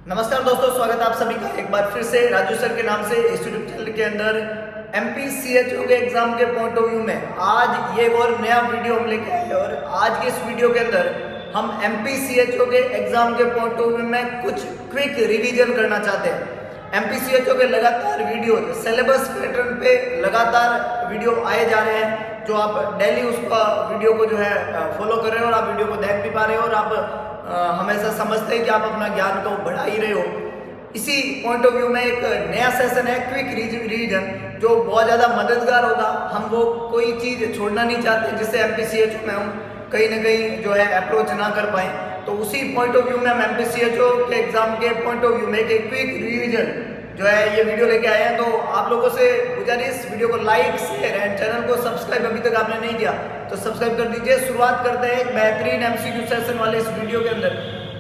नमस्कार दोस्तों, स्वागत है आप सभी का एक बार फिर से राजू सर के नाम से इस यूट्यूब चैनल के अंदर MPCHO के एग्जाम के पॉइंट ऑफ व्यू में आज ये एक और नया वीडियो हम लेके आए हैं। और आज के इस वीडियो के अंदर हम MPCHO के एग्जाम के पॉइंट ऑफ व्यू में कुछ क्विक रिवीजन करना चाहते हैं। MPCHO के लगातार वीडियो सिलेबस पैटर्न पे लगातार वीडियो आए जा रहे हैं, जो आप डेली उसका वीडियो को जो है फॉलो कर रहे हो और आप वीडियो को देख भी पा रहे हो और आप हमेशा समझते हैं कि आप अपना ज्ञान को बढ़ा ही रहे हो। इसी पॉइंट ऑफ व्यू में एक नया सेशन है क्विक रिवीजन, जो बहुत ज़्यादा मददगार होगा। हम वो कोई चीज़ छोड़ना नहीं चाहते जिससे MPCHO में हम कहीं ना कहीं जो है अप्रोच ना कर पाए। तो उसी पॉइंट ऑफ व्यू में हम MPCHO के एग्जाम के पॉइंट ऑफ व्यू में एक क्विक रिवीजन जो है ये वीडियो लेके आए हैं। तो आप लोगों से गुजारिश, वीडियो को लाइक शेयर एंड चैनल को सब्सक्राइब अभी तक आपने नहीं किया तो सब्सक्राइब कर दीजिए। शुरुआत करते हैं एक बेहतरीन MCQ सेशन वाले इस वीडियो के अंदर।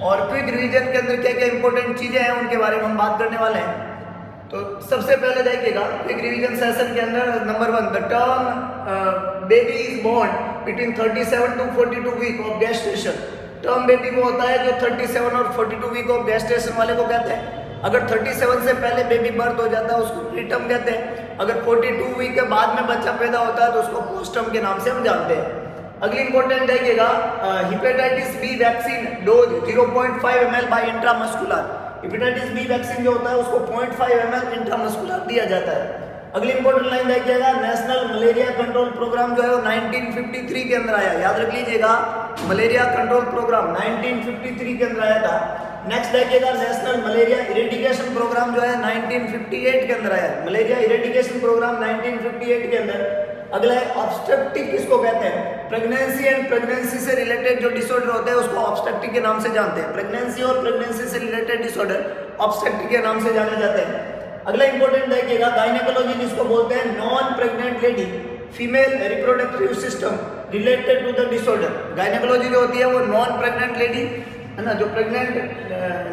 और क्विक रिवीजन के अंदर क्या क्या इंपॉर्टेंट चीज़ें हैं उनके बारे में हम बात करने वाले हैं। तो सबसे पहले देखिएगा क्विक रिवीजन सेशन के अंदर number 1, the term baby is born between 37 to 42 week of gestation. Term baby वो होता है जो 37 और 42 वीक ऑफ गेस्टेशन वाले को कहते हैं। अगर 37 से पहले बेबी बर्थ हो जाता है उसको प्रीटर्म कहते हैं। अगर 42 वीक के बाद में बच्चा पैदा होता है तो उसको पोस्टर्म के नाम से हम जानते हैं। अगली इंपॉर्टेंट देखिएगा, hepatitis B vaccine dose 0.5 ml by intramuscular. Hepatitis B vaccine जो होता है उसको 0.5 ml इंट्रामस्कुलर दिया जाता है। अगली इंपॉर्टेंट लाइन देखिएगा, नेशनल मलेरिया कंट्रोल प्रोग्राम जो है वो 1953 के अंदर आया। याद रख लीजिएगा, मलेरिया कंट्रोल प्रोग्राम 1953 के अंदर आया था। नेक्स्ट देखिएगा, नेशनल मलेरिया इरेडिकेशन प्रोग्राम जो है 1958 के अंदर आया। मलेरिया इरेडिकेशन प्रोग्राम 1958 के अंदर। अगला है ऑब्स्टेट्रिक, किसको कहते हैं? प्रेगनेंसी एंड प्रेगनेंसी से रिलेटेड जो डिसऑर्डर होते हैं उसको ऑब्स्टेट्रिक के नाम से जानते हैं। प्रेगनेंसी और प्रेगनेंसी से रिलेटेड डिसऑर्डर ऑब्स्टेट्रिक के नाम से जाने जाते हैं। अगला इंपॉर्टेंट देखिएगा, गायनेकोलॉजी जिसको बोलते हैं, non pregnant lady female reproductive system related to the disorder. Gynaecology जो होती है वो नॉन प्रेग्नेंट लेडी है ना, जो प्रेग्नेंट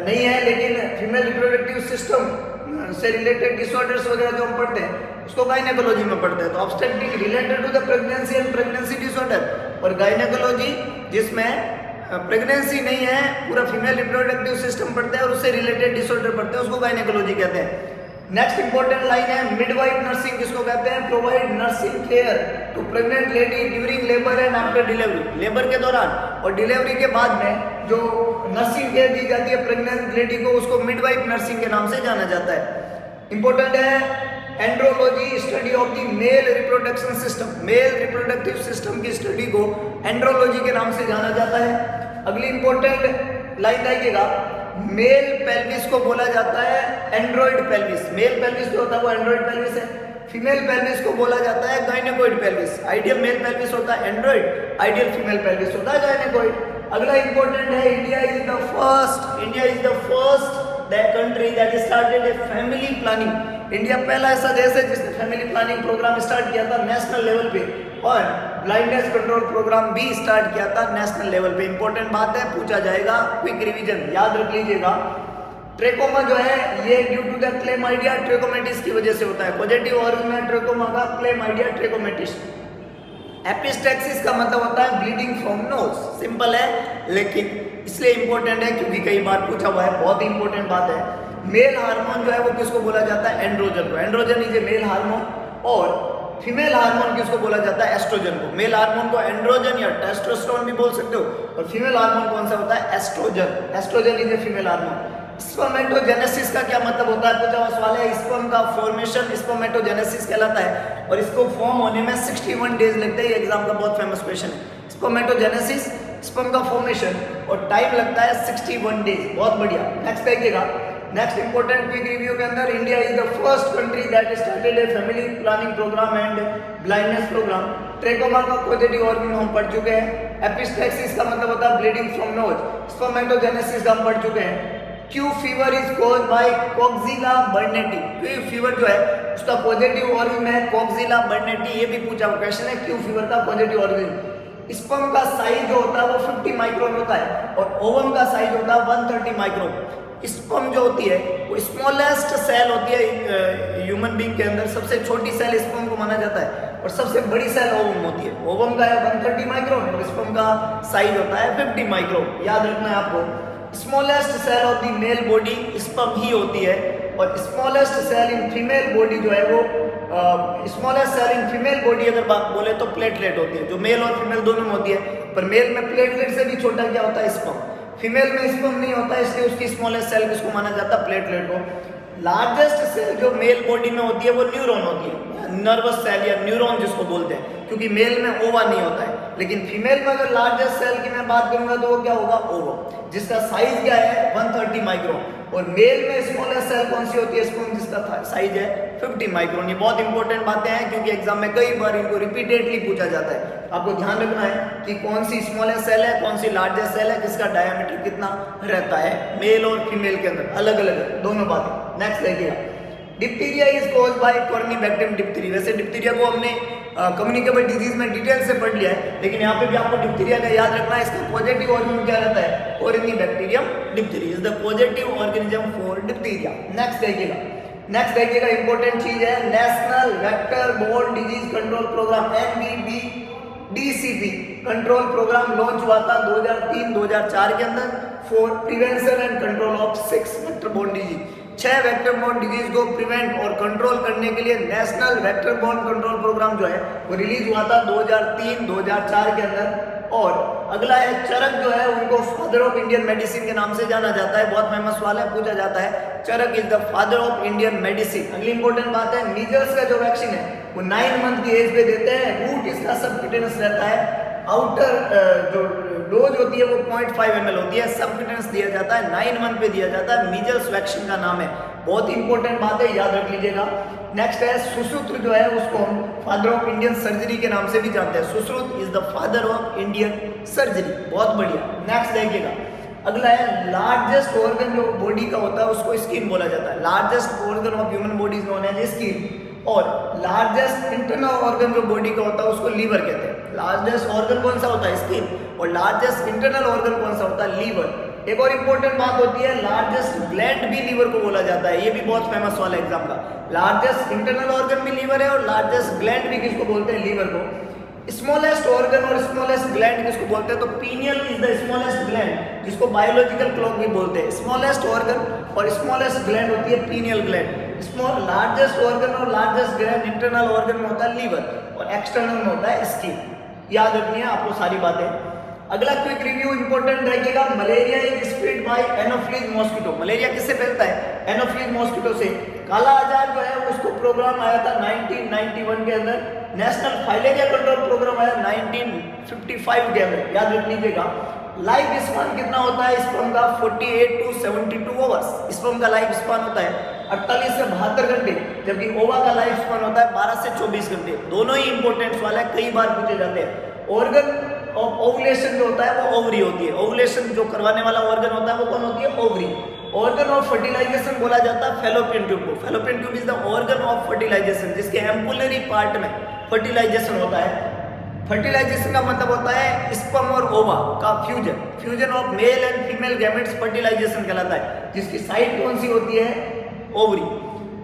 नहीं है लेकिन फीमेल रिप्रोडक्टिव सिस्टम से रिलेटेड डिसऑर्डर्स वगैरह जो हम पढ़ते हैं उसको गायनेकोलॉजी में पढ़ते हैं। तो obstetric related to the pregnancy and pregnancy disorder, और गायनेकोलॉजी जिसमें प्रेगनेंसी नहीं है पूरा फीमेल रिप्रोडक्टिव सिस्टम पढ़ते हैं और उससे रिलेटेड डिसऑर्डर पढ़ते हैं, उसको गायनेकोलॉजी कहते हैं। नेक्स्ट इंपॉर्टेंट लाइन है मिडवाइफ नर्सिंग, किसको कहते हैं? Provide nursing care to pregnant lady during labour and after delivery. Labour के दौरान और डिलीवरी के बाद में जो नर्सिंग केयर दी जाती है प्रेग्नेंट लेडी को, उसको मिडवाइफ नर्सिंग के नाम से जाना जाता है। इंपॉर्टेंट है andrology, study of the male reproduction system. Male reproductive system की स्टडी को एंड्रोलॉजी के नाम से जाना जाता है। अगली इंपॉर्टेंट लाइन देखिएगा, मेल पेल्विस को बोला जाता है एंड्रॉइड पेल्विस। मेल पेल्विस जो होता है वो एंड्रॉइड पेल्विस है। फीमेल पेल्विस को बोला जाता है gynaecoid pelvis. Ideal male pelvis होता है एंड्रॉइड, आइडियल फीमेल पेल्विस होता है गायनेकोइड। अगला इंपॉर्टेंट है, India is the first country that started a family planning. India पहला ऐसा देश है जिसने फैमिली प्लानिंग प्रोग्राम स्टार्ट किया था नेशनल लेवल पे, और ब्लाइंडनेस कंट्रोल प्रोग्राम भी स्टार्ट किया था नेशनल लेवल पे। इंपॉर्टेंट बात है, पूछा जाएगा, क्विक रिवीजन याद रख लीजिएगा। ट्रेकोमा जो है ये due to the chlamydia trachomatis की वजह से होता है। पॉजिटिव ऑर्गन है ट्रेकोमा का, क्लेमाइडिया ट्रेकोमेटिस। एपिस्टैक्सिस का मतलब होता है ब्लीडिंग फ्रॉम नोज। सिंपल है लेकिन इसलिए इंपॉर्टेंट है क्योंकि कई बार पूछा हुआ है, बहुत ही इंपॉर्टेंट बात है। मेल हार्मोन जो है वो किसको बोला जाता है? एंड्रोजन को। Androgen is a male hormone. और फीमेल हार्मोन किसको बोला जाता है? एस्ट्रोजन को। मेल हार्मोन को एंड्रोजन या टेस्टोस्टेरोन भी बोल सकते हो, और फीमेल हार्मोन कौन सा होता है? Oestrogen. Oestrogen is a female hormone. Spermatogenesis का क्या मतलब होता है? पूछा हुआ सवाल है। स्पर्म का फॉर्मेशन स्पर्मेटोजेनेसिस कहलाता है, और इसको फॉर्म होने में 61 डेज लगते हैं। ये एग्जाम का बहुत फेमस क्वेश्चन है। स्पर्मेटोजेनेसिस, स्पर्म का फॉर्मेशन, और टाइम लगता है 61 डेज। बहुत बढ़िया। नेक्स्ट देखिएगा, नेक्स्ट इंपॉर्टेंट क्विक रिव्यू के अंदर, India is the first country that started a family planning programme and blindness programme. Trachoma का पॉजिटिव ऑर्गन हम पढ़ चुके हैं। एपिस्टैक्सिस का मतलब होता है ब्लीडिंग फ्रॉम नोज। स्पर्मेटोजेनेसिस का हम पढ़ चुके हैं। Q fever is cause by Coxiella burnetii. Q fever जो है उसका पॉजिटिव ऑर्गन है कोक्सिला बर्नेटी। ये भी पूछा हुआ क्वेश्चन है, क्यू फीवर का पॉजिटिव ऑर्गन। स्पर्म का साइज जो होता है वो 50 माइक्रोन होता है, और ओवम का साइज होता है 130 माइक्रोन। स्पर्म जो होती है वो स्मॉलेस्ट सेल होती है ह्यूमन बीइंग के अंदर। सबसे छोटी सेल स्पर्म को माना जाता है, और सबसे बड़ी सेल ओवम होती है। ओवम का है 130 माइक्रोन और स्पर्म का साइज होता है 50 माइक्रोन। याद रखना है आपको। Smallest cell of the male body sperm ही होती है, और smallest cell in female body जो है वो smallest cell in female body अगर बात बोले तो प्लेटलेट होती है, जो मेल और फीमेल दोनों में होती है। पर मेल में प्लेटलेट से भी छोटा क्या होता है, स्पर्म। फीमेल में स्पर्म नहीं होता है, इसलिए उसकी स्मॉलेस्ट सेल किसको माना जाता है, प्लेटलेट को। लार्जेस्ट सेल जो मेल बॉडी में होती है वो न्यूरॉन होती है, नर्वस सेल या न्यूरॉन जिसको बोलते हैं, क्योंकि मेल में ओवा नहीं होता है। लेकिन फीमेल में अगर लार्जेस्ट सेल की मैं बात करूंगा तो वो क्या होगा, ओवा, जिसका साइज क्या है 130 माइक्रोन। और मेल में स्मॉलेस्ट सेल कौन सी होती है, स्पर्म, जिसका साइज है 50 माइक्रोन। ये बहुत इंपॉर्टेंट बातें हैं, क्योंकि एग्जाम में कई बार इनको रिपीटेडली पूछा जाता है। आपको ध्यान रखना है कि कौन सी स्मॉलेस्ट सेल है, कौन सी लार्जेस्ट सेल है, किसका डायमीटर कितना रहता है मेल और फीमेल के अंदर, अलग अलग दोनों बातें। नेक्स्ट देखिएगा, diphtheria is caused by Corynebacterium diphtheria. वैसे डिप्थीरिया को हमने कम्युनिकेबल डिजीज में डिटेल से पढ़ लिया है, लेकिन यहाँ पे भी आपको डिप्थीरिया का याद रखना है। इसका पॉजिटिव ऑर्गेनिज्म क्या रहता है, Corynebacterium diphtheria is the positive organism for diphtheria. Next देखिएगा इंपॉर्टेंट चीज है, national vector borne disease control programme NVBDCP control programme launch हुआ था 2003-2004 के अंदर for prevention and control of 6 vector borne disease. 6 vector borne disease को prevent और control करने के लिए national vector borne control programme जो है वो रिलीज हुआ था 2003-2004 के अंदर। और अगला है चरक, जो है उनको फादर ऑफ इंडियन मेडिसिन के नाम से जाना जाता है। बहुत फेमस सवाल है, पूछा जाता है, Charak is the father of Indian medicine. अगली इंपॉर्टेंट बात है, मीजल्स का जो वैक्सीन है वो 9 मंथ की एज पे देते हैं। रूट इसका सबक्यूटेनियस रहता है, आउटर जो डोज होती है वो 0.5 ml होती है, सबक्यूटेनियस दिया जाता है, 9 मंथ पे दिया जाता है। मीजल्स वैक्सीन का नाम है, बहुत इंपॉर्टेंट बात है, याद रख लीजिएगा। नेक्स्ट है सुश्रुत, जो है उसको हम फादर ऑफ इंडियन सर्जरी के नाम से भी जानते हैं। Sushruta is the father of Indian surgery, बहुत बढ़िया। नेक्स्ट देखिएगा, अगला है लार्जेस्ट ऑर्गन जो बॉडी का होता है उसको स्किन बोला जाता है। Largest organ of human body is known as skin. और लार्जेस्ट इंटरनल ऑर्गन जो बॉडी का होता है उसको लीवर कहते हैं। लार्जेस्ट ऑर्गन कौन सा होता है, स्किन, और लार्जेस्ट इंटरनल ऑर्गन कौन सा होता है, लीवर। एक और इंपॉर्टेंट बात होती है, लार्जेस्ट ग्लैंड भी लीवर को बोला जाता है। ये भी बहुत फेमस वाला एग्जाम का, लार्जेस्ट इंटरनल ऑर्गन भी लीवर है और लार्जेस्ट ग्लैंड भी किसको बोलते हैं, लीवर को। स्मॉलेस्ट ऑर्गन और स्मॉलेस्ट ग्लैंड किसको बोलते हैं, तो pineal is the smallest gland, जिसको बायोलॉजिकल क्लॉक भी बोलते हैं। स्मॉलेस्ट ऑर्गन और स्मॉलेस्ट ग्लैंड होती है पीनियल ग्लैंड। लार्जेस्ट ऑर्गन और लार्जेस्ट ग्लैंड इंटरनल ऑर्गन में होता है लीवर और एक्सटर्नल में होता है स्किन। याद रखनी है आपको सारी बातें। अगला क्विक रिव्यू इंपॉर्टेंट रहेगा, malaria is spread by Anopheles mosquito. Malaria किससे फैलता है, एनोफ्लिज मॉस्किटो से। काला आजार जो है उसको प्रोग्राम आया था 1991 के अंदर। नेशनल फाइलेरिया कंट्रोल प्रोग्राम आया 1955 के अंदर, याद रख लीजिएगा। लाइफ स्पान कितना होता है स्पर्म का, 48 to 72 आवर्स स्पर्म का लाइफ स्पान होता है, 48 से 72 घंटे, जबकि ओवा का लाइफ स्पान होता है 12 से 24 घंटे। दोनों ही इंपॉर्टेंट सवाल है, कई बार पूछे जाते हैं। ऑर्गन ऑफ ओवुलेशन जो होता है वो ओवरी होती है। ओवुलेशन जो करवाने वाला ऑर्गन होता है वो कौन होती है, ओवरी। ऑर्गन ऑफ फर्टिलाइजेशन बोला जाता है फैलोपियन ट्यूब को। Fallopian tube is the organ of fertilization, जिसके एम्पुलरी पार्ट में फर्टिलाइजेशन होता है। फर्टिलाइजेशन का मतलब होता है स्पर्म और ओवा का fusion. Fusion of male and female gametes fertilization कहलाता है, जिसकी साइट कौन सी होती है, ओवरी।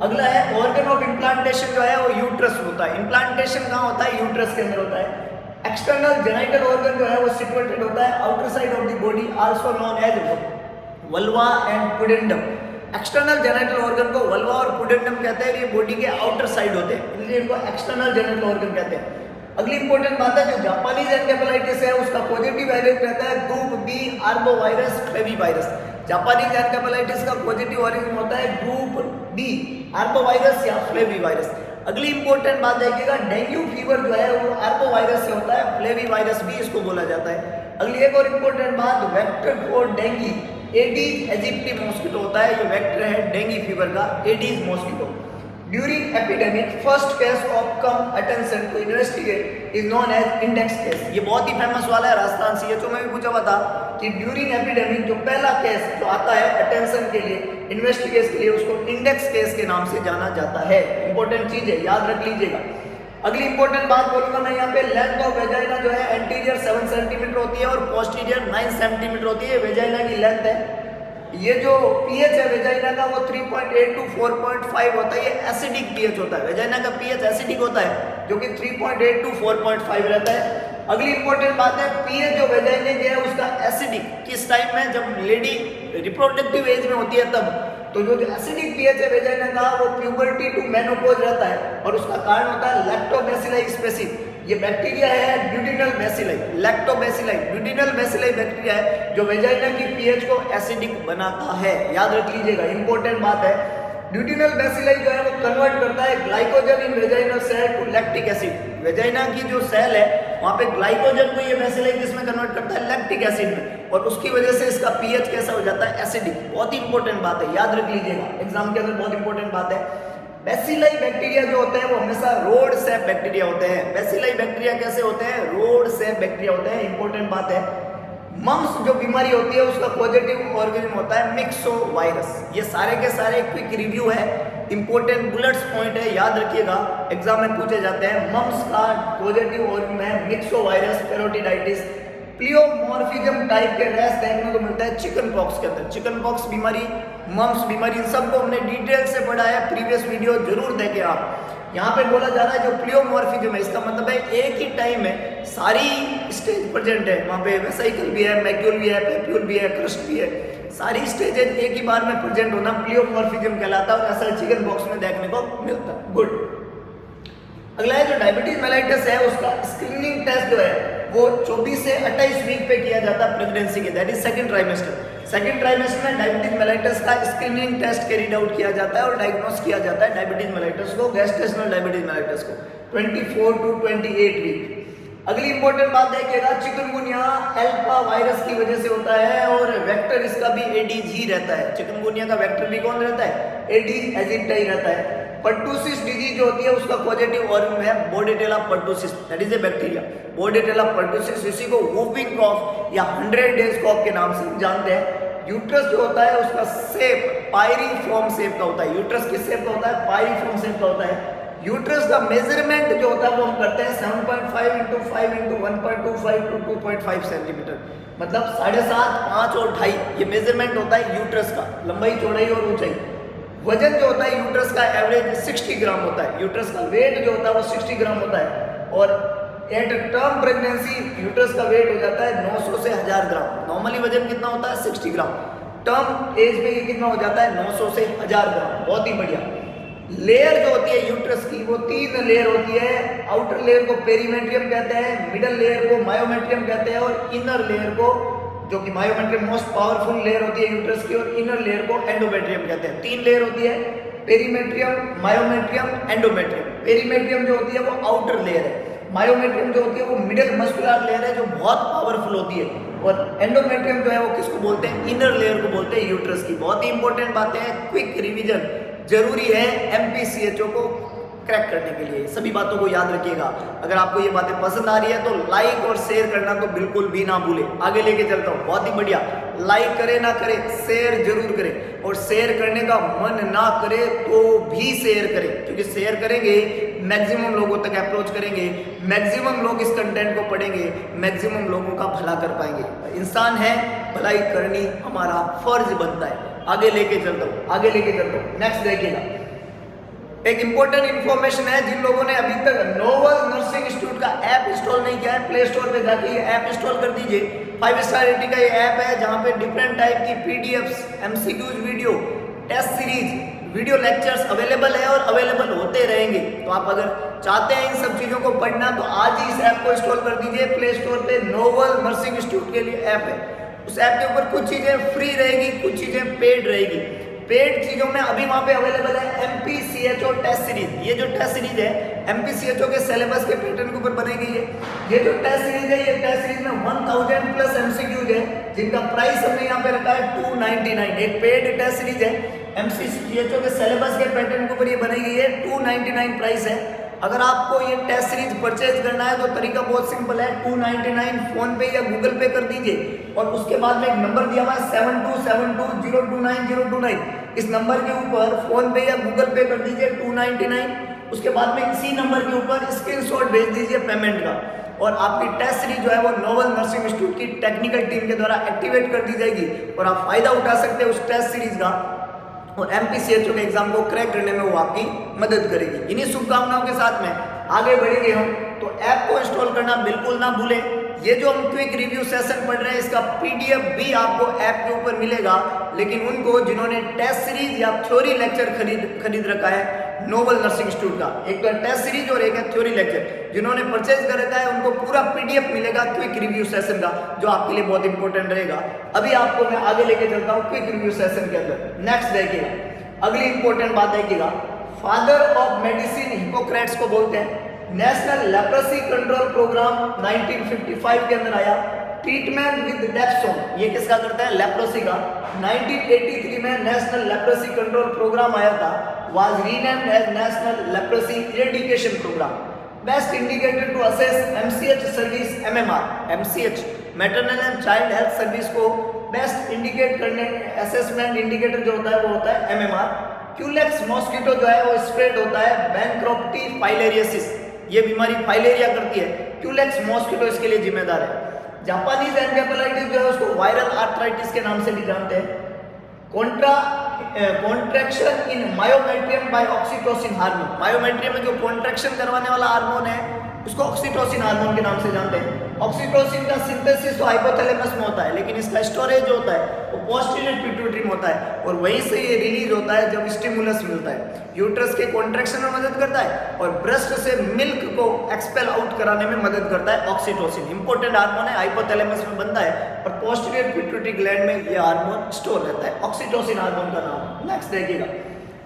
अगला है ऑर्गन ऑफ इम्प्लांटेशन, जो है वो यूट्रस होता है। इम्प्लांटेशन कहाँ होता है, यूट्रस के अंदर होता है। एक्सटर्नल जेनिटल ऑर्गन जो है वो सिचुएटेड होता है outer side of the body, also known as vulva and pudendum. External genital organ को वल्वा और पुडेंडम कहते हैं, ये बॉडी के आउटर साइड होते हैं, इसलिए इनको एक्सटर्नल जेनिटल ऑर्गन कहते हैं। अगली इंपॉर्टेंट बात है, जो जापानीज एनकेफेलाइटिस है उसका पॉजिटिव वेरिएंट रहता है group B arbovirus flavivirus. Japanese encephalitis का पॉजिटिव ऑरिजिन होता है ग्रुप बी आर्बोवायरस या फ्लेविवायरस। अगली इंपॉर्टेंट बात देखिएगा, डेंगू फीवर जो है वो आर्बोवायरस से होता है, फ्लेविवायरस भी इसको बोला जाता है। अगली एक और इंपॉर्टेंट बात, vector for dengue aedes aegypti mosquito होता है, जो वेक्टर है डेंगू फीवर का, aedes mosquito. During epidemic first case of come attention to investigate is known as index case. ये बहुत ही फेमस वाला है, राजस्थान सीएचओ में भी पूछा हुआ था कि ड्यूरिंग एपिडेमिक जो पहला केस जो आता है अटेंशन के लिए, इन्वेस्टिगेशन के लिए, उसको इंडेक्स केस के नाम से जाना जाता है। इंपॉर्टेंट चीज है, याद रख लीजिएगा। अगली इंपॉर्टेंट बात बोलूंगा मैं यहाँ पे, लेंथ ऑफ वेजाइना जो है एंटीरियर 7 सेंटीमीटर होती है और पोस्टीरियर 9 सेंटीमीटर होती है। वेजाइना की लेंथ है ये जो पीएच है वेजाइना का वो 3.8 टू 4.5 होता है, ये एसिडिक पीएच होता है। वेजाइना का पीएच एसिडिक होता है जो कि 3.8 टू 4.5 रहता है। अगली इंपॉर्टेंट बात है, पीएच जो वेजाइना की है उसका एसिडिक किस टाइम में, जब लेडी रिप्रोडक्टिव एज में होती है तब। तो जो एसिडिक पीएच है वेजाइना का वो प्यूबर्टी टू मेनोपॉज रहता है और उसका कारण होता है लैक्टोबैसिलाई स्पेसीज। ये बैक्टीरिया है duodenal bacilli, lactobacilli duodenal bacilli bacteria है जो वेजाइना की पीएच को एसिडिक बनाता है। याद रख लीजिएगा, इंपॉर्टेंट बात है। ड्यूडिनल बैसिलाई जो है वो कन्वर्ट करता है glycogen in vaginal cell to lactic acid. Vagina की जो सेल है वहाँ पे ग्लाइकोजन को ये बैसिलाई किसमें कन्वर्ट करता है, लैक्टिक एसिड में, और उसकी वजह से इसका पीएच कैसा हो जाता है, एसिडिक। बहुत ही इंपॉर्टेंट बात है, याद रख लीजिएगा, एग्जाम के अंदर बहुत इंपॉर्टेंट बात है। बैसिलाई बैक्टीरिया जो होते हैं वो हमेशा रोड सेफ बैक्टीरिया होते हैं। बैसिलाई बैक्टीरिया कैसे होते हैं, रोड सेफ बैक्टीरिया होते हैं। इंपॉर्टेंट बात है, मम्स जो बीमारी होती है उसका पॉजिटिव ऑर्गेनिज्म होता है मिक्सो वायरस। ये सारे के सारे क्विक रिव्यू है, इंपॉर्टेंट बुलेट्स पॉइंट है, याद रखिएगा, एग्जाम में पूछे जाते हैं। मम्स का पॉजिटिव ऑर्गेनिज्म है मिक्सो वायरस, पेरोटिडाइटिस, प्लियोमॉर्फिज्म टाइप के रैश देखने को मिलता है चिकन पॉक्स के अंदर। चिकन पॉक्स बीमारी, मम्स बीमारी, इन सबको हमने डिटेल से पढ़ा है, प्रीवियस वीडियो जरूर देखें आप। यहाँ पे बोला जा रहा है जो प्लियोमॉर्फिज्म है इसका मतलब है एक ही टाइम में सारी स्टेज प्रेजेंट है। वहाँ पे वेसिकल भी है, मैक्यूल भी है, पेप्यूल भी है, क्रस्ट भी है, सारी स्टेजेज एक ही बार में प्रेजेंट होना प्लियोमॉर्फिज्म कहलाता है और ऐसा चिकन बॉक्स में देखने को मिलता है। गुड। अगला है जो डायबिटीज मेलाइटस है उसका स्क्रीनिंग टेस्ट जो है वो 24 से 28 वीक पे किया जाता है प्रेगनेंसी के, that is second trimester. Second trimester में डायबिटीज मेलाइटस का स्क्रीनिंग टेस्ट कैरीड आउट किया जाता है और डायग्नोस किया जाता है डायबिटीज मेलाइटस को, गैस्ट्रेशनल डायबिटीज मेलाइटस को 24 टू 28 वीक। अगली इंपॉर्टेंट बात देखिएगा, चिकनगुनिया अल्फा वायरस की वजह से होता है और वेक्टर इसका भी एडीज ही रहता है। चिकनगुनिया का वेक्टर भी कौन रहता है, एडीज एजिप्टाई रहता है। पर्टूसिस डिजीज जो होती है उसका पॉजिटिव ऑर्गन है Bordetella pertussis, that is a bacteria. Bordetella pertussis, इसी को वूपिंग कॉफ या 100 डेज कॉफ के नाम से जानते हैं। यूट्रस जो होता है उसका शेप पायरीफॉर्म शेप का होता है। यूट्रस किस शेप का होता है, पायरीफॉर्म शेप का होता है। यूट्रस का मेजरमेंट जो होता है वो हम करते हैं 7.5 इंटू 5 इंटू 1.25 टू 2.5 सेंटीमीटर, मतलब 7.5, 5 और 2.5 ये मेजरमेंट होता है यूट्रस का, लंबाई, चौड़ाई और ऊंचाई। वजन जो होता है यूट्रस का एवरेज 60 ग्राम होता है। यूट्रस का वेट जो होता है वो 60 ग्राम होता है और एट टर्म प्रेगनेंसी यूट्रस का वेट हो जाता है 900 से 1000 ग्राम। नॉर्मली वजन कितना होता है, 60 ग्राम। टर्म एज में ये कितना हो जाता है, 900 से 1000 ग्राम। बहुत ही बढ़िया। लेयर जो होती है यूट्रस की वो 3 लेयर होती है। आउटर लेयर को पेरीमेट्रियम कहते हैं, मिडल लेयर को मायोमेट्रियम कहते हैं और इनर लेयर को, जो कि मायोमेट्रियम मोस्ट पावरफुल लेयर होती है यूट्रस की, और इनर लेयर को एंडोमेट्रियम कहते हैं। 3 लेयर होती है, पेरीमेट्रियम, मायोमेट्रियम, एंडोमेट्रियम। पेरीमेट्रियम जो होती है वो आउटर लेयर है, मायोमेट्रियम जो होती है वो मिडल मस्कुलर लेयर है जो बहुत पावरफुल होती है, और एंडोमेट्रियम जो है वो किसको बोलते हैं, इनर लेयर को बोलते हैं यूट्रस की। बहुत ही इंपॉर्टेंट बातें हैं, क्विक रिवीजन जरूरी है एमपीसीएचओ को क्रैक करने के लिए। सभी बातों को याद रखिएगा। अगर आपको ये बातें पसंद आ रही है तो लाइक और शेयर करना तो बिल्कुल भी ना भूले। आगे लेके चलता हूँ, बहुत ही बढ़िया। लाइक करे ना करे, शेयर जरूर करें, और शेयर करने का मन ना करे तो भी शेयर करें, क्योंकि शेयर करेंगे मैक्सिमम लोगों तक अप्रोच करेंगे, मैक्सिमम लोग इस कंटेंट को पढ़ेंगे, मैक्सिमम लोगों का भला कर पाएंगे। इंसान है, भलाई करनी हमारा फर्ज बनता है। आगे लेके चलता हूँ, आगे लेके चलता हूँ। नेक्स्ट देखिएगा, एक इंपॉर्टेंट इंफॉर्मेशन है, जिन लोगों ने अभी तक नोवल नर्सिंग इंस्टीट्यूट का ऐप इंस्टॉल नहीं किया है, प्ले स्टोर पे जाके ये ऐप इंस्टॉल कर दीजिए। 5 स्टार रेटिंग का ये ऐप है जहाँ पे डिफरेंट टाइप की PDFs, MCQs video, test series, video lectures available है और अवेलेबल होते रहेंगे। तो आप अगर चाहते हैं इन सब चीज़ों को पढ़ना तो आज ही इस ऐप को इंस्टॉल कर दीजिए। प्ले स्टोर पे नोवल नर्सिंग इंस्टीट्यूट के लिए ऐप है। उस ऐप के ऊपर कुछ चीज़ें फ्री रहेगी, कुछ चीज़ें पेड रहेगी। पेड चीज़ों में अभी वहाँ पे अवेलेबल है एमपीसीएचओ टेस्ट सीरीज। ये जो टेस्ट सीरीज है एमपीसीएचओ के सिलेबस के पैटर्न के ऊपर बनाई गई है। ये जो टेस्ट सीरीज है, ये टेस्ट सीरीज में 1000 प्लस एमसीक्यूज है, जिनका प्राइस हमने यहाँ पे रखा है 299। एक पेड टेस्ट सीरीज है, एमपीसीएचओ के सिलेबस के पैटर्न के ऊपर ये बनाई गई है, 299 प्राइस है। अगर आपको ये टेस्ट सीरीज परचेज करना है तो तरीका बहुत सिंपल है, 299 फोन पे या गूगल पे कर दीजिए और उसके बाद में एक नंबर दिया हुआ है 7272029029। इस नंबर के ऊपर फोन पे या गूगल पे कर दीजिए 299। उसके बाद में इसी नंबर के ऊपर स्क्रीनशॉट भेज दीजिए पेमेंट का, और आपकी टेस्ट सीरीज जो है वो नोबल नर्सिंग इंस्टीट्यूट की टेक्निकल टीम के द्वारा एक्टिवेट कर दी जाएगी और आप फायदा उठा सकते हैं उस टेस्ट सीरीज का और MPCHO के एग्जाम को क्रैक करने में वो आपकी मदद करेगी। इन्हीं शुभकामनाओं के साथ में आगे बढ़ेंगे हम, तो ऐप को इंस्टॉल करना बिल्कुल ना भूलें। ये जो हम क्विक रिव्यू सेशन पढ़ रहे हैं इसका PDF भी आपको ऐप के ऊपर मिलेगा, लेकिन उनको जिन्होंने टेस्ट सीरीज या थ्योरी लेक्चर खरीद रखा है नोबल नर्सिंग इंस्टीट्यूट का, एक तो टेस्ट सीरीज और एक है थ्योरी लेक्चर, जिन्होंने परचेज कर रखा है उनको पूरा PDF मिलेगा क्विक रिव्यू सेशन का, जो आपके लिए बहुत इंपॉर्टेंट रहेगा। अभी आपको मैं आगे लेके चलता हूँ क्विक रिव्यू सेशन के अंदर। नेक्स्ट देखिएगा, अगली इंपॉर्टेंट बात देखिएगा, फादर ऑफ मेडिसिन हिपोक्रेट्स को बोलते हैं। नेशनल लेप्रोसी कंट्रोल प्रोग्राम 1955 के अंदर आया। ट्रीटमेंट विद डेप्सोन, ये किसका करता है? लेप्रोसी का। 1983 में नेशनल लेप्रोसी कंट्रोल प्रोग्राम आया था, was renamed as national leprosy eradication programme. Best indicator to assess MCH service MMR, MCH maternal and child health service को बेस्ट इंडिकेट करने असेसमेंट इंडिकेटर जो होता है वो होता है MMR। क्यूलेक्स मॉस्किटो जो है वो स्प्रेड होता है बैंक्रॉप्टी फाइलेरियसिस, ये बीमारी फाइलेरिया करती है, क्यूलेक्स मॉस्किटो इसके लिए जिम्मेदार है। जापानीज एनकेफेलाइटिस जो है उसको वायरल आर्थराइटिस के नाम से भी जानते हैं। Contraction in myometrium by oxytocin hormone, myometrium में जो कॉन्ट्रैक्शन करवाने वाला हार्मोन है उसको ऑक्सीटोसिन हार्मोन के नाम से जानते हैं। ऑक्सीटोसिन का सिंथेसिस तो हाइपोथैलेमस में होता है, लेकिन इसका स्टोरेज जो होता है वो पोस्टीरियर पिट्यूटरी में होता है और वहीं से ये रिलीज होता है जब स्टिमुलस मिलता है। यूट्रस के कॉन्ट्रैक्शन में मदद करता है और ब्रेस्ट से मिल्क को एक्सपेल आउट कराने में मदद करता है ऑक्सीटोसिन। इंपॉर्टेंट हार्मोन है, हाइपोथैलेमस में बनता है और पोस्टीरियर पिट्यूटरी ग्लैंड में ये हार्मोन स्टोर रहता है, ऑक्सीटोसिन हार्मोन का नाम। नेक्स्ट देखिएगा,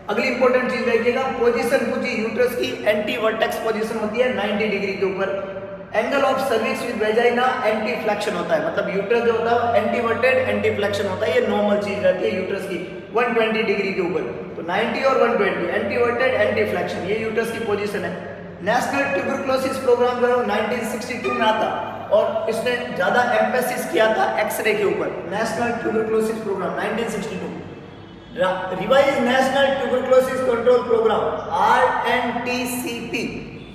अगली इंपॉर्टेंट चीज देखिएगा, पोजीशन पूछी यूट्रस की एंटी वर्टेक्स पोजीशन होती है 90 डिग्री के ऊपर। Angle of cervix with vagina anti flexion होता है, मतलब यूट्रस जो होता है एंटी वर्टेड एंटी फ्लेक्शन होता है, ये नॉर्मल चीज रहती है यूट्रस की 120 डिग्री के ऊपर। तो 90 और 120 एंटी वर्टेड एंटी फ्लेक्शन, ये यूट्रस की पोजीशन है। नेशनल ट्यूबरकुलोसिस प्रोग्राम जो है 1962 में आता और इसने ज्यादा एम्फेसिस किया था एक्सरे के ऊपर। National tuberculosis programme 1962। Revise national tuberculosis control programme RNTCP,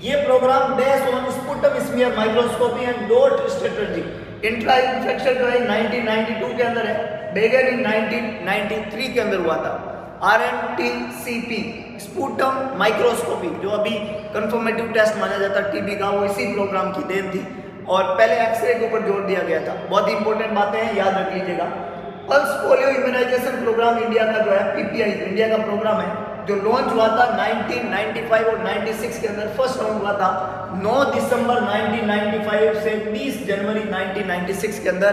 ये programme based on sputum smear microscopy and dot strategy. Intra infection जो है 1992 के अंदर है, बेगन इन 1993 के अंदर हुआ था। RNTCP स्पुटम माइक्रोस्कोपी जो अभी कंफर्मेटिव टेस्ट माना जाता है TB का, वो इसी प्रोग्राम की देन थी और पहले एक्सरे के ऊपर जोर दिया गया था। बहुत ही इंपॉर्टेंट बातें हैं, याद रख लीजिएगा। Pulse polio immunization programme India का जो है PPI इंडिया का प्रोग्राम है, जो लॉन्च हुआ था 1995 और 96 के अंदर। फर्स्ट राउंड हुआ था 9 दिसंबर 1995 से 20 जनवरी 1996 के अंदर।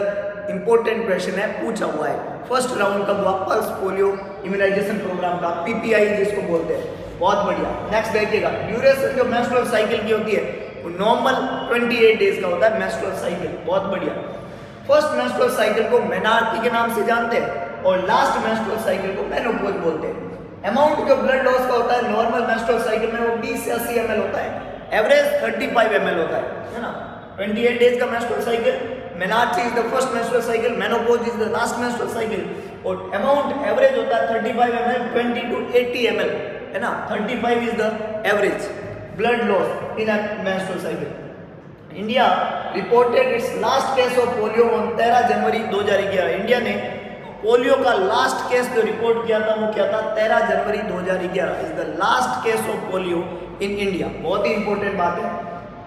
इंपॉर्टेंट क्वेश्चन है, पूछा हुआ है, फर्स्ट राउंड कब हुआ पल्स पोलियो इम्यूनाइजेशन प्रोग्राम का, PPI जिसको बोलते हैं। बहुत बढ़िया। नेक्स्ट देखिएगा, ड्यूरेशन जो मेंस्ट्रुअल साइकिल की होती है वो नॉर्मल 28 डेज का होता है मेंस्ट्रुअल साइकिल। बहुत बढ़िया। फर्स्ट मेंस्ट्रुअल साइकिल को मेनार्की के नाम से जानते हैं और लास्ट मेंस्ट्रुअल साइकिल को मेनोपॉज बोलते हैं। अमाउंट जो ब्लड लॉस का होता है नॉर्मल मेंस्ट्रुअल साइकिल में वो 20 से 80 ml होता है, एवरेज 35 ml होता है ना। 28 डेज का menstrual cycle, menarche is the first menstrual cycle, menopause is the last menstrual cycle और अमाउंट एवरेज होता है 35 ml, 20 to 80 ml है ना। 35 is the average blood loss in a menstrual cycle. India reported its last case of polio on 13 January 2011। India ने polio का last case जो report किया था वो क्या था? 13 January 2011 is the last case of polio in India. बहुत ही इंपॉर्टेंट बात है।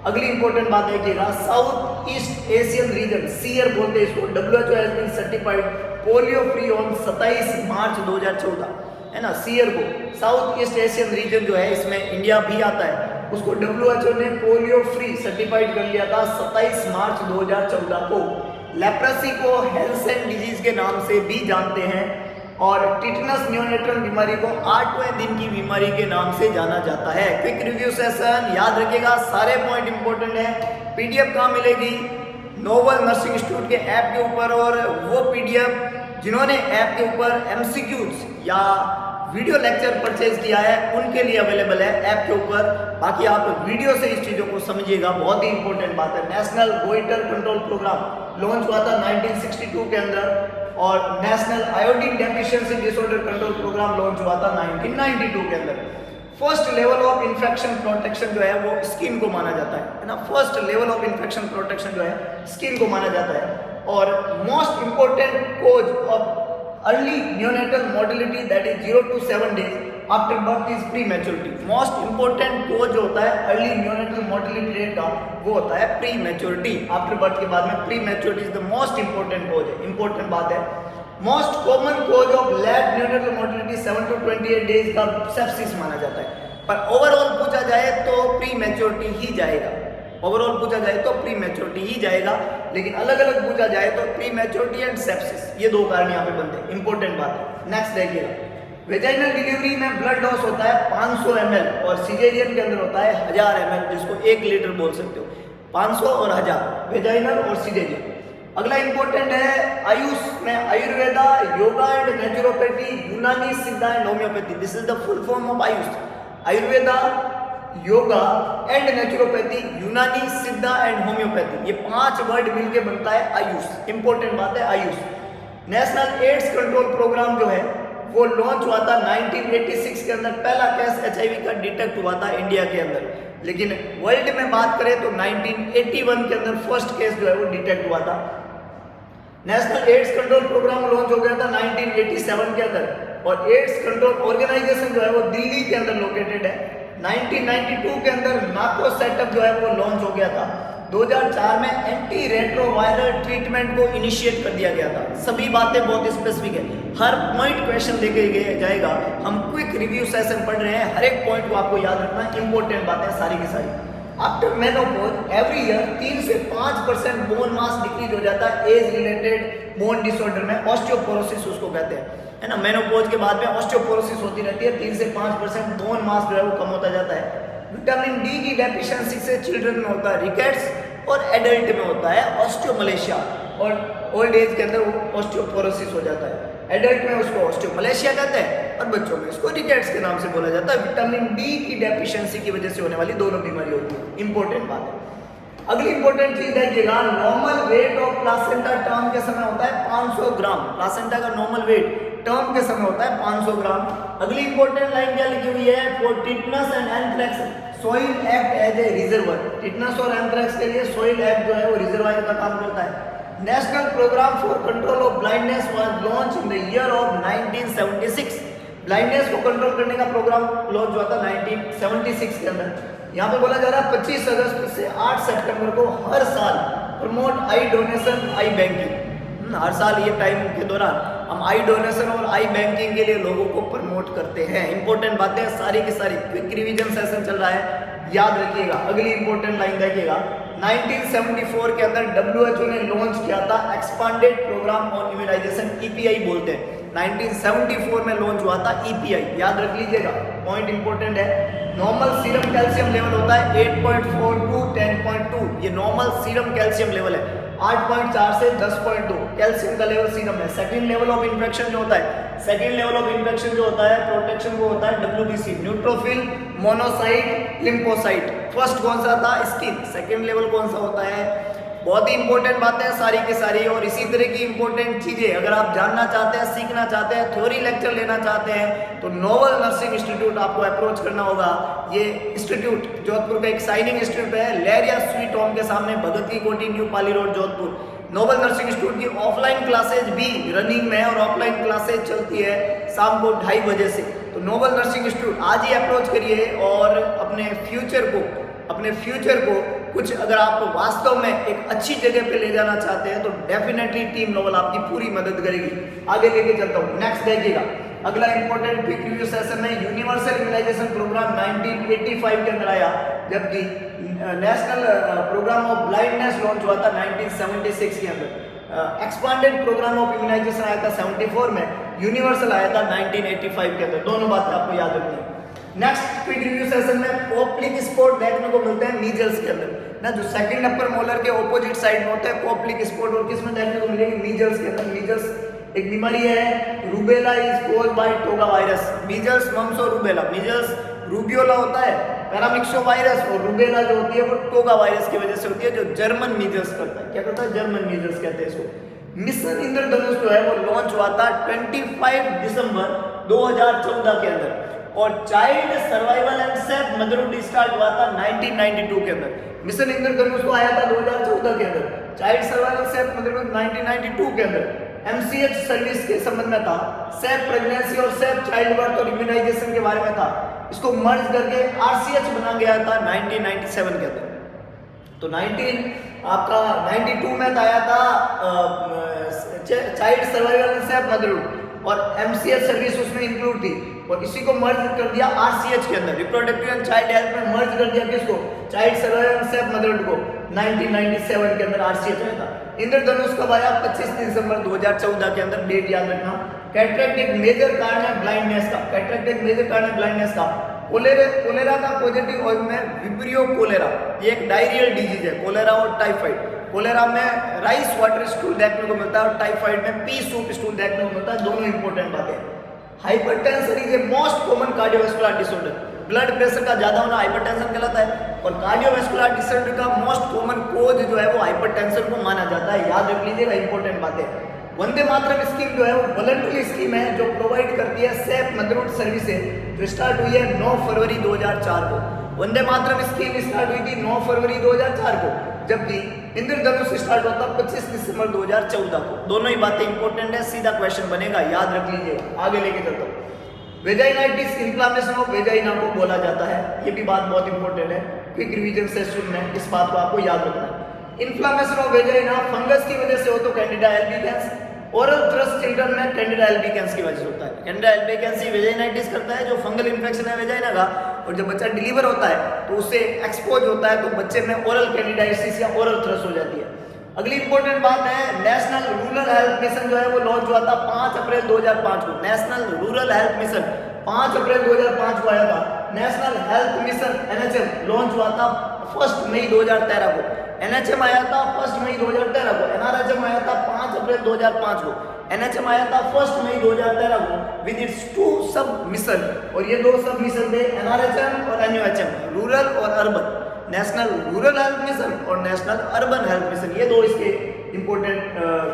अगली इंपॉर्टेंट बात देखिएगा, south east Asian region SEAR बोलते हैं इसको, WHO has been certified polio free on 27 मार्च 2014 है ना। सीयर को साउथ ईस्ट एशियन रीजन जो है इसमें इंडिया भी आता है, उसको WHO ने पोलियो फ्री सर्टिफाइड कर लिया था 27 मार्च 2014 को। लेप्रोसी को हेल्सेन डिजीज के नाम से भी जानते हैं और टिटनस नियोनेटल बीमारी को 8वें दिन की बीमारी के नाम से जाना जाता है। क्विक रिव्यू सेशन याद रखिएगा, सारे पॉइंट इंपॉर्टेंट है। PDF कहाँ मिलेगी? नोबल नर्सिंग इंस्टीट्यूट के ऐप के ऊपर, और वो PDF जिन्होंने ऐप के ऊपर MCQs या वीडियो लेक्चर परचेज किया है उनके लिए अवेलेबल है ऐप के ऊपर। बाकी आप वीडियो से इस चीज़ों को समझिएगा, बहुत ही इंपॉर्टेंट बात है। National goitre control programme launch हुआ था 1962 के अंदर और national iodine deficiency disorder control programme launch हुआ था 1992 के अंदर। First level of infection protection जो है वो स्किन को माना जाता है ना। First level of infection protection जो है स्किन को माना जाता है। और most important cause of early neonatal mortality that is 0 to 7 days after birth is pre maturity. Most important कोज जो होता है अर्ली न्यूनेटल मोर्टेलिटी रेट का वो होता है प्री मैच्योरिटी। आफ्टर बर्थ के बाद में prematurity is the most important cause है, इंपॉर्टेंट बात है। Most common cause of late neonatal mortality 7 to 28 days का सेप्सिस माना जाता है। पर ओवरऑल पूछा जाए तो प्री मैच्योरिटी ही जाएगा, ओवरऑल पूछा जाए तो प्री मैच्योरिटी ही जाएगा, लेकिन अलग अलग पूछा जाए तो प्री मैच्योरिटी एंड सेप्सिस, ये दो कारण यहाँ पे बनते हैं, इंपॉर्टेंट बात है। नेक्स्ट देखिएगा, वेजाइनल डिलीवरी में ब्लड लॉस होता है 500 ml और सिजेरियन के अंदर होता है 1000 ml, जिसको 1 लीटर बोल सकते हो। 500 और 1000 वेजाइनल और सिजेरियन। अगला इंपॉर्टेंट है आयुष में आयुर्वेदा, योगा एंड नेचुरोपैथी, यूनानी, सिद्धा and homeopathy. This is the full form of Ayush. Ayurveda, yoga and naturopathy, यूनानी, सिद्धा एंड होम्योपैथी, ये 5 वर्ड मिलके बनता है आयुष। इंपॉर्टेंट बात है Ayush. National AIDS control programme जो है वो लॉन्च हुआ था 1986 के अंदर। पहला केस HIV का डिटेक्ट हुआ था इंडिया के अंदर, लेकिन वर्ल्ड में बात करें तो 1981 के अंदर फर्स्ट केस जो है वो डिटेक्ट हुआ था। National AIDS control programme launch हो गया था 1987 के अंदर, और एड्स कंट्रोल ऑर्गेनाइजेशन जो है वो दिल्ली के अंदर लोकेटेड है। 1992 के अंदर नाको सेटअप जो है वो लॉन्च हो गया था। 2004 में एंटी रेट्रोवायरल ट्रीटमेंट को इनिशिएट कर दिया गया था। सभी बातें बहुत स्पेसिफिक है, हर पॉइंट क्वेश्चन लेके जाएगा। हम क्विक रिव्यू सेशन पढ़ रहे हैं, हर एक पॉइंट को आपको याद रखना, इंपॉर्टेंट बातें सारी की सारी। आफ्टर मेनोपॉज एवरी ईयर 3 से 5% बोन मास डिक्रीज हो जाता है एज रिलेटेड बोन डिसऑर्डर में, ऑस्टियोपोरोसिस उसको कहते हैं, है ना। मेनोपॉज के बाद में ऑस्टियोपोरोसिस होती रहती है, 3 से 5% बोन मास जो है वो कम होता जाता है। विटामिन डी की डेफिशिएंसी से चिल्ड्रन में होता है रिकेट्स, और एडल्ट में होता है ऑस्टियोमलेशिया, और ओल्ड एज के अंदर वो ऑस्टियोपोरोसिस हो जाता है। एडल्ट में उसको ऑस्टियोमलेशिया कहते हैं और बच्चों में उसको रिकेट्स के नाम से बोला जाता है। विटामिन डी की डेफिशिएंसी की वजह से होने वाली दोनों बीमारी होती है, इंपॉर्टेंट बात है। अगली इंपॉर्टेंट चीज देखिएगा, normal weight of placenta term के समय होता है 500 ग्राम। प्लासेंटा का नॉर्मल वेट टर्म के समय होता है 500 ग्राम। अगली इंपॉर्टेंट लाइन क्या लिखी हुई है, for tetanus and anthrax soil act as a reservoir. Tetanus और एंथ्रेक्स के लिए सोइल एक्ट जो है वो रिजर्वायर का काम करता है। National programme for control of blindness was launch in the year of 1976। Blindness को कंट्रोल करने का प्रोग्राम लॉन्च हुआ था 1976 के अंदर। यहाँ पे बोला जा रहा है 25 अगस्त से 8 सितंबर को हर साल promote eye donation eye banking. हर साल ये टाइम के दौरान हम आई डोनेशन और आई बैंकिंग के लिए लोगों को प्रमोट करते हैं। इंपॉर्टेंट बातें सारी की सारी, क्विक रिवीजन सेशन चल रहा है, याद रखिएगा। अगली इंपॉर्टेंट लाइन देखिएगा, 1974 के अंदर WHO ने लॉन्च किया था expanded programme on immunization, EPI बोलते हैं। 1974 में लॉन्च हुआ था EPI, याद रख लीजिएगा, पॉइंट इंपॉर्टेंट है। नॉर्मल सीरम कैल्शियम लेवल होता है 8.4 to 10.2, ये नॉर्मल सीरम कैल्शियम लेवल है। 8.4 से 10.2 कैल्शियम का लेवल सीरम है। सेकंड लेवल ऑफ इन्फेक्शन जो होता है, सेकंड लेवल ऑफ इन्फेक्शन जो होता है प्रोटेक्शन वो होता है WBC, neutrophil, monocyte, lymphocyte. First कौन सा था, स्किन। सेकंड लेवल कौन सा होता है, बहुत ही इंपॉर्टेंट बातें हैं सारी की सारी। और इसी तरह की इंपॉर्टेंट चीजें अगर आप जानना चाहते हैं, सीखना चाहते हैं, थ्योरी लेक्चर लेना चाहते हैं, तो नोवल नर्सिंग इंस्टीट्यूट आपको अप्रोच करना होगा। ये इंस्टीट्यूट जोधपुर का एक साइनिंग इंस्टीट्यूट है, लेरिया स्वीट होम के सामने, भगत की Kothi, new Pali road, Jodhpur. Novel nursing institute की ऑफलाइन क्लासेज भी रनिंग में है और ऑफलाइन क्लासेज चलती है शाम को 2:30 बजे से। तो नोवल नर्सिंग इंस्टीट्यूट आज ही अप्रोच करिए और अपने फ्यूचर को कुछ अगर आप वास्तव में एक अच्छी जगह पे ले जाना चाहते हैं तो डेफिनेटली टीम नोवल आपकी पूरी मदद करेगी। आगे लेके चलता हूँ, नेक्स्ट देखिएगा। अगला इंपॉर्टेंट क्विक रिव्यू सेशन में यूनिवर्सल इम्यूनाइजेशन प्रोग्राम 1985 के अंदर आया, जबकि national programme of blindness launch हुआ था 1976 के अंदर। एक्सपांडेड प्रोग्राम ऑफ इम्यूनाइजेशन आया था 74 में, यूनिवर्सल आया था 1985 के अंदर। दोनों बातें आपको याद रखनी है। नेक्स्ट क्विक रिव्यू सेशन में कोप्लिक स्पॉट देखने को मिलते हैं मीजल्स के अंदर ना, जो सेकंड अपर मोलर के ऑपोजिट साइड में होता है कोप्लिक स्पॉट, और किसमें देखने को मिलेगी, मीजल्स के अंदर। मीजल्स एक बीमारी है, rubella is caused by toga virus. Measles, mumps और रूबेला, मीजल्स रूबियोला होता है, पैरामिक्सो वायरस, और रूबेला जो होती है वो टोगा वायरस की वजह से होती है, जो जर्मन मीजल्स करता है। क्या करता है, जर्मन मीजल्स कहते हैं इसको। मिशन इंद्रधनुष जो है वो लॉन्च हुआ था 25 दिसंबर 2014 के अंदर। और child survival and safe motherhood start हुआ था 1992 के अंदर। मिशन इंद्रधनुष को आया था 2014 के अंदर। चाइल्ड सर्वाइवल सेफ मदरहुड 1992 के अंदर MCH सर्विस के संबंध में था। सेफ प्रेगनेंसी और सेफ चाइल्ड बर्थ और इम्यूनाइजेशन के बारे में था। इसको मर्ज करके RCH बना गया था 1997 के अंदर। तो 92 में आया था child survival and safe motherhood और MCH सर्विस उसमें इंक्लूड थी और इसी को मर्ज कर दिया RCH के अंदर, रिप्रोडक्टिव एंड चाइल्ड हेल्थ में मर्ज कर दिया किसको, child survival and safe motherhood को 1997 के अंदर RCH में था। इंद्रधनुष कब आया? 25 दिसंबर 2014 के अंदर, डेट याद रखना। कैटरेक्ट एक मेजर कारण है ब्लाइंडनेस का, कैटरेक्ट एक मेजर कारण है ब्लाइंडनेस का। कोलेरा का पॉजिटिव और में विब्रियो कोलेरा, ये एक डायरियल डिजीज है, कोलेरा और टाइफाइड। कोलेरा में राइस वाटर स्टूल देखने को मिलता है और टाइफाइड में पी सूप स्टूल देखने को मिलता है, दोनों इंपॉर्टेंट बातें। Hypertension is a most common cardiovascular disorder, blood pressure का ज्यादा होना हाइपरटेंशन कहलाता है और कार्डियोवास्कुलर डिसऑर्डर का मोस्ट कॉमन कोज जो है वो हाइपरटेंशन को माना जाता है, याद रख लीजिएगा, इंपॉर्टेंट बातें। वंदे मातरम स्कीम जो है वो वॉलंटरी स्कीम है जो प्रोवाइड करती है सेफ मदरहुड सर्विसेज, जो स्टार्ट हुई है 9 फरवरी 2004 को। वंदे मातरम स्कीम स्टार्ट हुई थी 9 फरवरी 2004 को, जबकि इंद्रधनुष स्टार्ट होता 25 दिसंबर 2014 को। दोनों ही बातें इंपॉर्टेंट है, सीधा क्वेश्चन बनेगा, याद रख लीजिए। आगे लेके चलता हूँ। वेजाइनाइटिस इन्फ्लामेशन ऑफ वेजाइना को बोला जाता है, ये भी बात बहुत इंपॉर्टेंट है, क्विक रिवीजन सेशन में इस बात को आपको याद रखना है। इन्फ्लामेशन ऑफ वेजाइना फंगस की वजह से हो तो Candida albicans, oral thrust children में कैंडिडा एल्बिकेंस की वजह से होता है। कैंडिडा एल्बिकेंस ही वेजाइनाइटिस करता है, जो फंगल इन्फेक्शन है वेजाइना का, और जब बच्चा डिलीवर होता है तो उससे एक्सपोज होता है तो बच्चे में ओरल कैंडिडाइटिस या ओरल थ्रस्ट हो जाती है। अगली इंपॉर्टेंट बात है, नेशनल रूरल हेल्थ मिशन जो है वो लॉन्च हुआ था 5 अप्रैल 2005 को। नेशनल रूरल हेल्थ मिशन 5 अप्रैल 2005 को आया था। National health mission NHM launch हुआ था 1 मई 2013 को। NHM आया था 1 मई 2013 को। NRHM आया था 5 अप्रैल 2005 को। NHM आया था 1 मई 2013 को विद इट्स 2 सब मिशन, और ये 2 सब मिशन थे NRHM और NUHM, रूरल और urban. National rural health mission और नेशनल अर्बन हेल्थ मिशन, ये 2 इसके इंपॉर्टेंट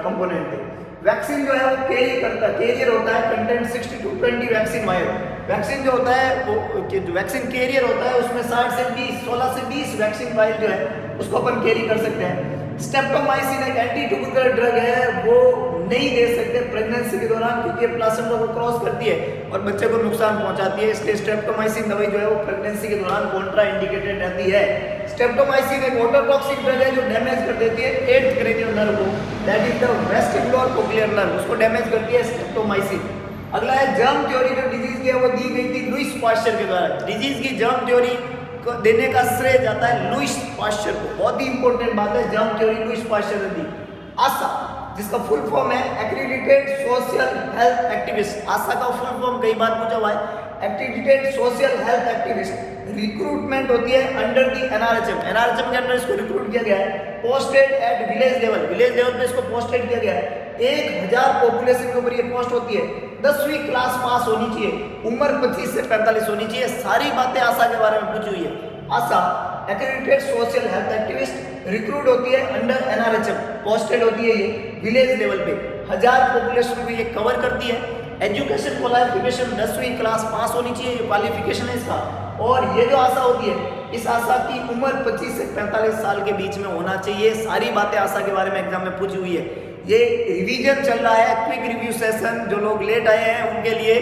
कंपोनेंट थे। वैक्सीन जो है वो कैरी करता है, कैरियर होता है, content 60 to 20 vaccine wire. Vaccine जो होता है वो जो वैक्सीन कैरियर होता है उसमें 16 से 20 वैक्सीन वायर जो है उसको अपन कैरी कर सकते हैं। स्ट्रेप्टोमाइसिन एक एंटी ट्यूबरकुलर ड्रग है, वो नहीं दे सकते प्रेगनेंसी के दौरान क्योंकि ये प्लासेंटा को क्रॉस करती है और बच्चे को नुकसान पहुंचाती है, इसलिए स्ट्रेप्टोमाइसिन दवाई जो है वो प्रेगनेंसी के दौरान कॉन्ट्रा इंडिकेटेड रहती है। स्ट्रेप्टोमाइसिन एक ऑटोटॉक्सिक ड्रग है जो डैमेज कर देती है 8th क्रेनियल नर्व को, that is the vestibular cochlear nerve, उसको डैमेज करती है स्ट्रेप्टोमाइसिन। अगला है जर्म थ्योरी, जो डिजीज की है वो दी गई थी लुईस पास्चर के द्वारा। डिजीज की जर्म थ्योरी को देने का श्रेय जाता है लुईस पास्चर को, बहुत ही इंपॉर्टेंट बात है, जर्म थ्योरी लुईस पास्चर ने दी। आशा, जिसका फुल फॉर्म है एक्रेडिटेड सोशल हेल्थ एक्टिविस्ट, आशा का फुल फॉर्म कई बार पूछा हुआ है, accredited social health activist. Recruitment होती है अंडर दी NRHM, NRHM के अंदर इसको रिक्रूट किया गया है। Posted at village level, village level पे इसको पोस्टेड किया गया है। 1000 पॉपुलेशन के ऊपर ये पोस्ट होती है। 10वीं क्लास पास होनी चाहिए, उम्र 25 से 45 होनी चाहिए। सारी बातें आशा के बारे में पूछी हुई है। ASHA accredited social health activist, recruit होती है अंडर NRHM, पोस्टेड होती है ये विलेज लेवल पे, 1000 पॉपुलेशन को ये कवर करती है। एजुकेशन क्वालिफिकेशन 10वीं क्लास पास होनी चाहिए, ये क्वालिफिकेशन है इसका। और ये जो आशा होती है, इस आशा की उम्र 25 से 45 साल के बीच में होना चाहिए। सारी बातें आशा के बारे में एग्जाम में पूछी हुई है। ये रिवीजन चल रहा है, क्विक रिव्यू सेशन, जो लोग लेट आए हैं उनके लिए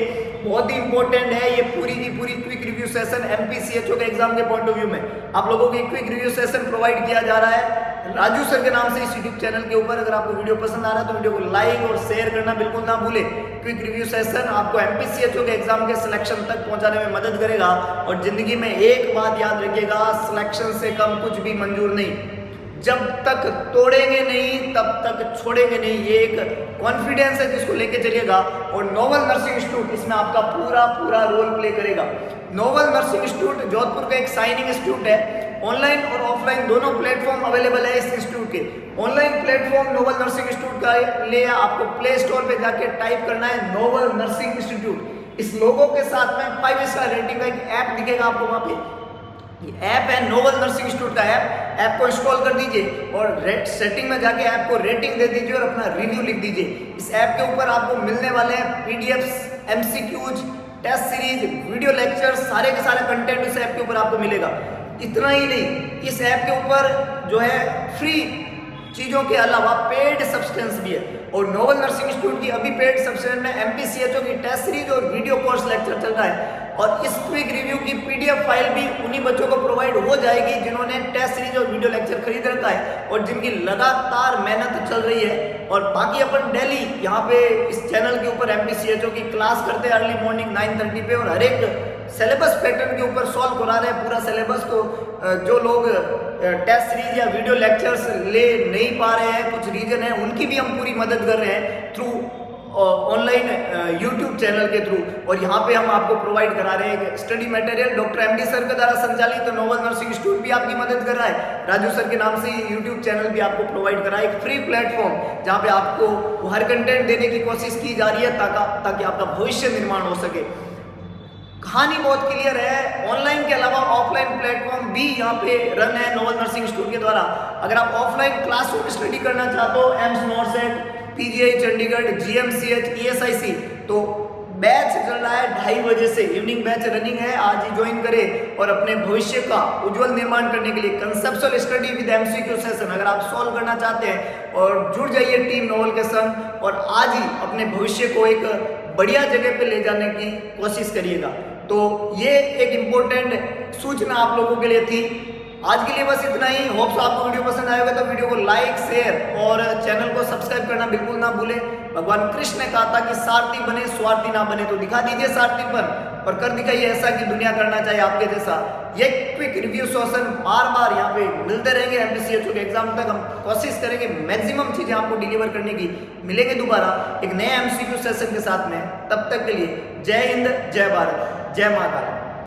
बहुत ही इंपॉर्टेंट है ये पूरी की पूरी क्विक रिव्यू सेशन। MPCHO के एग्जाम के पॉइंट ऑफ व्यू में आप लोगों को क्विक रिव्यू सेशन प्रोवाइड किया जा रहा है राजू सर के नाम से इस यूट्यूब चैनल के ऊपर। अगर आपको वीडियो पसंद आ रहा है तो वीडियो को लाइक और शेयर करना बिल्कुल ना भूलें। क्विक रिव्यू सेशन आपको MPCHO के एग्जाम के सिलेक्शन तक पहुंचाने में मदद करेगा। और जिंदगी में एक बात याद रखिएगा, सिलेक्शन से कम कुछ भी मंजूर नहीं। जब तक तोड़ेंगे नहीं तब तक छोड़ेंगे नहीं, ये एक कॉन्फिडेंस है जिसको लेके चलिएगा। और नोबल नर्सिंग इंस्टीट्यूट इसमें आपका पूरा रोल प्ले करेगा। नोबल नर्सिंग इंस्टीट्यूट जोधपुर का एक साइनिंग इंस्टीट्यूट है, ऑनलाइन और ऑफलाइन दोनों प्लेटफॉर्म अवेलेबल है इस इंस्टीट्यूट के। Online platform Noble Nursing Institute का लिए आपको प्ले स्टोर पे जाके टाइप करना है नोबल नर्सिंग इंस्टीट्यूट। इस लोगों के साथ में 5 स्टार रेटिंग का एक ऐप दिखेगा आपको वहां पे, ये ऐप है नोबल नर्सिंग इंस्टीट्यूट का ऐप को इंस्टॉल कर दीजिए और सेटिंग में जाके ऐप को रेटिंग दे दीजिए और अपना रिव्यू लिख दीजिए। इस ऐप के ऊपर आपको मिलने वाले हैं PDFs, MCQs, test series, video lecture, सारे के सारे कंटेंट इस ऐप के ऊपर आपको मिलेगा। इतना ही नहीं, इस ऐप के ऊपर जो है फ्री चीज़ों के अलावा पेड सब्सटेंस भी है। और नोबल नर्सिंग इंस्टीट्यूट की अभी पेड सब्सटेंस में MPCHO की टेस्ट सीरीज और वीडियो कोर्स लेक्चर चल रहा है। और इस क्विक रिव्यू की PDF फाइल भी उन्हीं बच्चों को प्रोवाइड हो जाएगी जिन्होंने टेस्ट सीरीज और वीडियो लेक्चर खरीद रखा है और जिनकी लगातार मेहनत चल रही है। और बाकी अपन डेली यहाँ पे इस चैनल के ऊपर MPCHO की क्लास करते हैं अर्ली मॉर्निंग 9:30 पे, और हर एक सिलेबस पैटर्न के ऊपर सॉल्व करा रहे हैं पूरा सिलेबस को। जो लोग टेस्ट सीरीज या वीडियो लेक्चर्स ले नहीं पा रहे हैं, कुछ रीजन है, उनकी भी हम पूरी मदद कर रहे हैं थ्रू ऑनलाइन YouTube चैनल के थ्रू। और यहाँ पे हम आपको प्रोवाइड करा रहे हैं study material doctor MD sir के द्वारा संचालित। तो नोबल नर्सिंग इंस्टीट्यूट भी आपकी मदद कर रहा है, राजू सर के नाम से YouTube चैनल भी आपको प्रोवाइड करा है, एक फ्री प्लेटफॉर्म जहाँ पे आपको हर कंटेंट देने की कोशिश की जा रही है ताकि आपका भविष्य निर्माण हो सके। कहानी बहुत क्लियर है, ऑनलाइन के अलावा ऑफलाइन प्लेटफॉर्म भी यहाँ पे रन है नोबल नर्सिंग इंस्टीट्यूट के द्वारा। अगर आप ऑफलाइन क्लासरूम स्टडी करना चाहते हो AIIMS नॉर्सेट, PGI Chandigarh, GMCH, ESIC, तो बैच चल रहा है 2:30 बजे से, इवनिंग बैच रनिंग है। आज ही ज्वाइन करें और अपने भविष्य का उज्जवल निर्माण करने के लिए conceptual study with MCQ session अगर आप सॉल्व करना चाहते हैं और जुड़ जाइए टीम नोबल के संग और आज ही अपने भविष्य को एक बढ़िया जगह पे ले जाने की कोशिश करिएगा। तो ये एक इम्पोर्टेंट सूचना आप लोगों के लिए थी। आज के लिए बस इतना ही। होप्स आपको वीडियो पसंद आएगा तो वीडियो को लाइक, शेयर और चैनल को सब्सक्राइब करना बिल्कुल ना भूलें। भगवान कृष्ण ने कहा था कि सारथी बने, स्वार्थी ना बने, तो दिखा दीजिए सारथीपन और कर दिखाइए ऐसा कि दुनिया करना चाहिए आपके जैसा। ये क्विक रिव्यू सेशन बार बार यहाँ पे मिलते रहेंगे MPCHO के एग्जाम तक। हम कोशिश करेंगे मैक्सिमम चीजें आपको डिलीवर करने की। मिलेंगे दोबारा एक नए MCQ सेशन के साथ में, तब तक के लिए जय हिंद, जय भारत, जय माता।